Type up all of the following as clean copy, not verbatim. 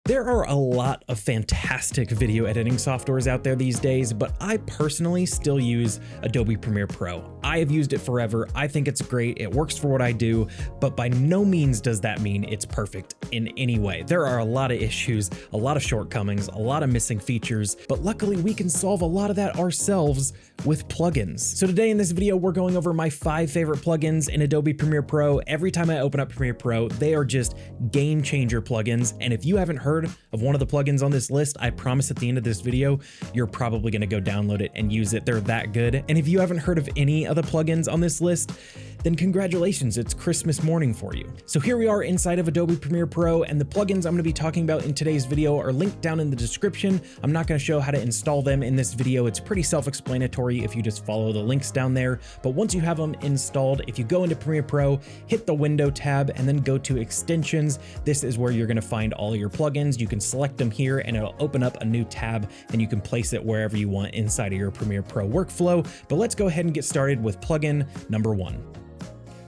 There are a lot of fantastic video editing softwares out there these days, but I personally still use Adobe Premiere Pro. I have used it forever. I think it's great. It works for what I do, but by no means does that mean it's perfect in any way. There are a lot of issues, a lot of shortcomings, a lot of missing features, but luckily we can solve a lot of that ourselves with plugins. So today in this video, we're going over my 5 favorite plugins in Adobe Premiere Pro. Every time I open up Premiere Pro, they are just game changer plugins. And if you haven't heard of one of the plugins on this list, I promise at the end of this video, you're probably gonna go download it and use it. They're that good. And if you haven't heard of any of the plugins on this list, then congratulations, it's Christmas morning for you. So here we are inside of Adobe Premiere Pro, and the plugins I'm gonna be talking about in today's video are linked down in the description. I'm not gonna show how to install them in this video. It's pretty self-explanatory if you just follow the links down there. But once you have them installed, if you go into Premiere Pro, hit the Window tab and then go to Extensions, this is where you're gonna find all your plugins. You can select them here and it'll open up a new tab and you can place it wherever you want inside of your Premiere Pro workflow. But let's go ahead and get started with plugin number 1.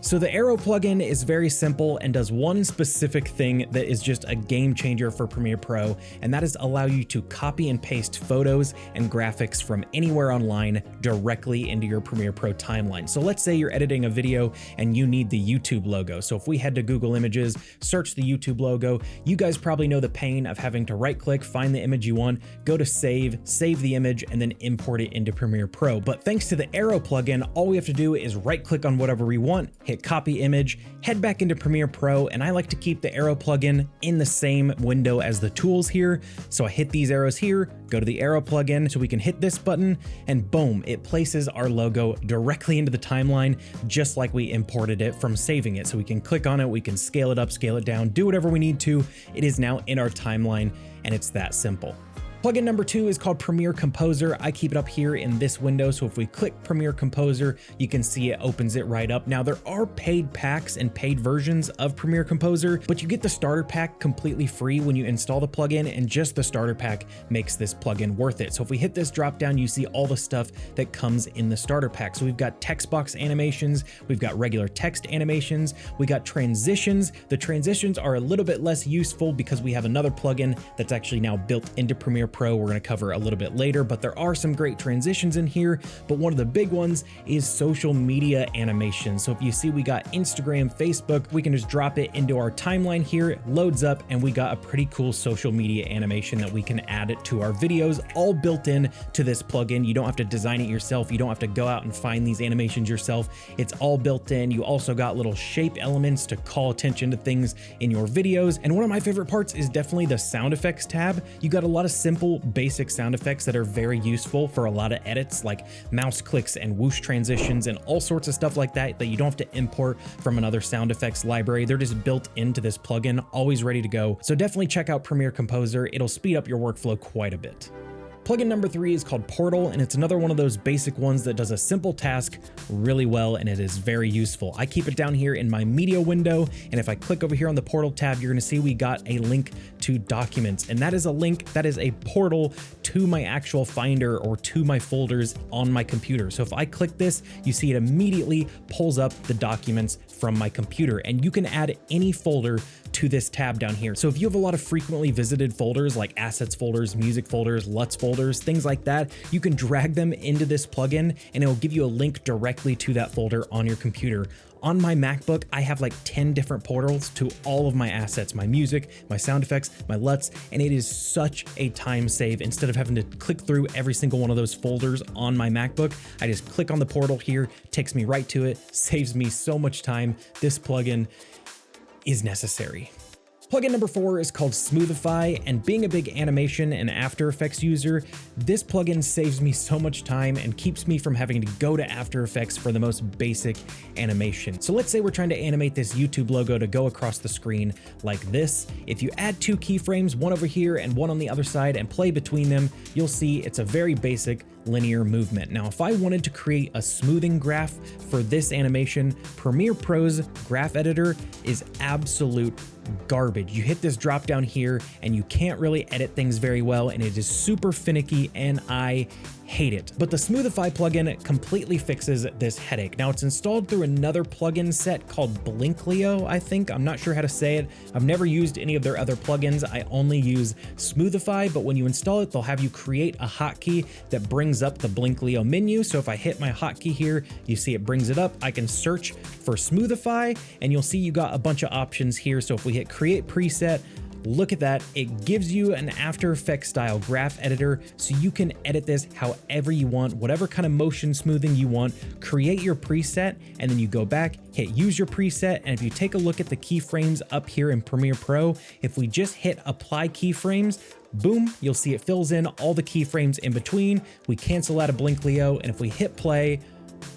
So the Arrow plugin is very simple and does one specific thing that is just a game changer for Premiere Pro, and that is allow you to copy and paste photos and graphics from anywhere online directly into your Premiere Pro timeline. So let's say you're editing a video and you need the YouTube logo. So if we head to Google Images, search the YouTube logo, you guys probably know the pain of having to right click, find the image you want, go to save the image, and then import it into Premiere Pro. But thanks to the Arrow plugin, all we have to do is right click on whatever we want, hit copy image, head back into Premiere Pro, and I like to keep the Arrow plugin in the same window as the tools here. So I hit these arrows here, go to the Arrow plugin, so we can hit this button, and boom, it places our logo directly into the timeline, just like we imported it from saving it. So we can click on it, we can scale it up, scale it down, do whatever we need to. It is now in our timeline, and it's that simple. Plugin number 2 is called Premiere Composer. I keep it up here in this window, so if we click Premiere Composer, you can see it opens it right up. Now there are paid packs and paid versions of Premiere Composer, but you get the starter pack completely free when you install the plugin, and just the starter pack makes this plugin worth it. So if we hit this drop down, you see all the stuff that comes in the starter pack. So we've got text box animations, we've got regular text animations, we got transitions. The transitions are a little bit less useful because we have another plugin that's actually now built into Premiere Pro we're going to cover a little bit later, but there are some great transitions in here. But one of the big ones is social media animation. So if you see we got Instagram, Facebook, we can just drop it into our timeline here, it loads up, and we got a pretty cool social media animation that we can add it to our videos, all built in to this plugin. You don't have to design it yourself. You don't have to go out and find these animations yourself. It's all built in. You also got little shape elements to call attention to things in your videos. And one of my favorite parts is definitely the sound effects tab. You got a lot of simple basic sound effects that are very useful for a lot of edits, like mouse clicks and whoosh transitions and all sorts of stuff like that you don't have to import from another sound effects library. They're just built into this plugin, always ready to go. So definitely check out Premiere Composer. It'll speed up your workflow quite a bit. Plugin number 3 is called Portal, and it's another one of those basic ones that does a simple task really well, and it is very useful. I keep it down here in my media window, and if I click over here on the Portal tab, you're gonna see we got a link to documents, and that is a link, that is a portal to my actual Finder or to my folders on my computer. So if I click this, you see it immediately pulls up the documents from my computer, and you can add any folder to this tab down here. So if you have a lot of frequently visited folders like assets folders, music folders, LUTs folders, things like that, you can drag them into this plugin and it will give you a link directly to that folder on your computer. On my MacBook, I have like 10 different portals to all of my assets, my music, my sound effects, my LUTs, and it is such a time save. Instead of having to click through every single one of those folders on my MacBook, I just click on the portal here, takes me right to it, saves me so much time. This plugin is necessary. Plugin number 4 is called Smoothify, and being a big animation and After Effects user, this plugin saves me so much time and keeps me from having to go to After Effects for the most basic animation. So let's say we're trying to animate this YouTube logo to go across the screen like this. If you add 2 keyframes, one over here and one on the other side, and play between them, you'll see it's a very basic linear movement. Now, if I wanted to create a smoothing graph for this animation, Premiere Pro's graph editor is absolute garbage. You hit this drop down here and you can't really edit things very well, and it is super finicky and I hate it. But the Smoothify plugin completely fixes this headache. Now, it's installed through another plugin set called Blinklio, I think. I'm not sure how to say it. I've never used any of their other plugins. I only use Smoothify, but when you install it, they'll have you create a hotkey that brings up the Blinklio menu. So if I hit my hotkey here, you see it brings it up. I can search for Smoothify and you'll see you got a bunch of options here. So if we hit create preset, look at that. It gives you an After Effects style graph editor, so you can edit this however you want, whatever kind of motion smoothing you want. Create your preset, and then you go back, hit use your preset, and if you take a look at the keyframes up here in Premiere Pro, if we just hit apply keyframes, boom, you'll see it fills in all the keyframes in between. We cancel out of Blinklio, and if we hit play,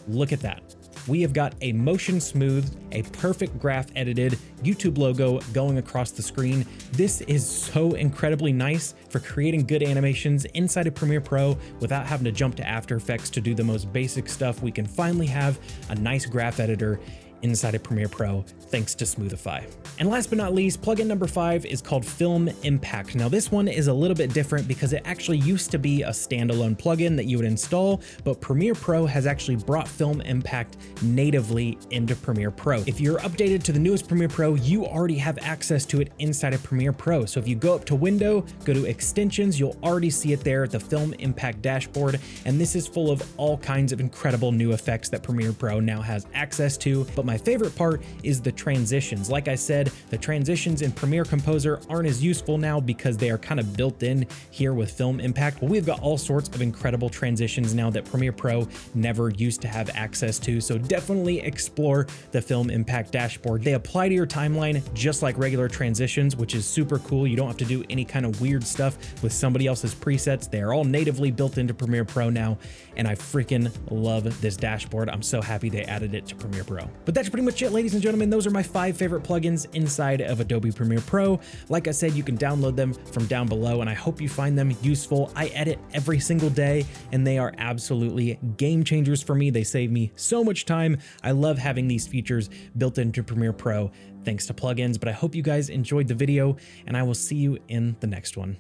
look at that. We have got a motion smoothed, a perfect graph edited YouTube logo going across the screen. This is so incredibly nice for creating good animations inside of Premiere Pro without having to jump to After Effects to do the most basic stuff. We can finally have a nice graph editor inside of Premiere Pro, thanks to Smoothify. And last but not least, plugin number 5 is called Film Impact. Now this one is a little bit different because it actually used to be a standalone plugin that you would install, but Premiere Pro has actually brought Film Impact natively into Premiere Pro. If you're updated to the newest Premiere Pro, you already have access to it inside of Premiere Pro. So if you go up to Window, go to Extensions, you'll already see it there, the Film Impact dashboard, and this is full of all kinds of incredible new effects that Premiere Pro now has access to. But my favorite part is the transitions. Like I said, the transitions in Premiere Composer aren't as useful now because they are kind of built in here with Film Impact. Well, we've got all sorts of incredible transitions now that Premiere Pro never used to have access to. So definitely explore the Film Impact dashboard. They apply to your timeline just like regular transitions, which is super cool. You don't have to do any kind of weird stuff with somebody else's presets. They are all natively built into Premiere Pro now, and I freaking love this dashboard. I'm so happy they added it to Premiere Pro. But that's pretty much it, ladies and gentlemen. Those are my 5 favorite plugins inside of Adobe Premiere Pro. Like I said, you can download them from down below, and I hope you find them useful. I edit every single day, and they are absolutely game changers for me. They save me so much time. I love having these features built into Premiere Pro thanks to plugins, but I hope you guys enjoyed the video, and I will see you in the next one.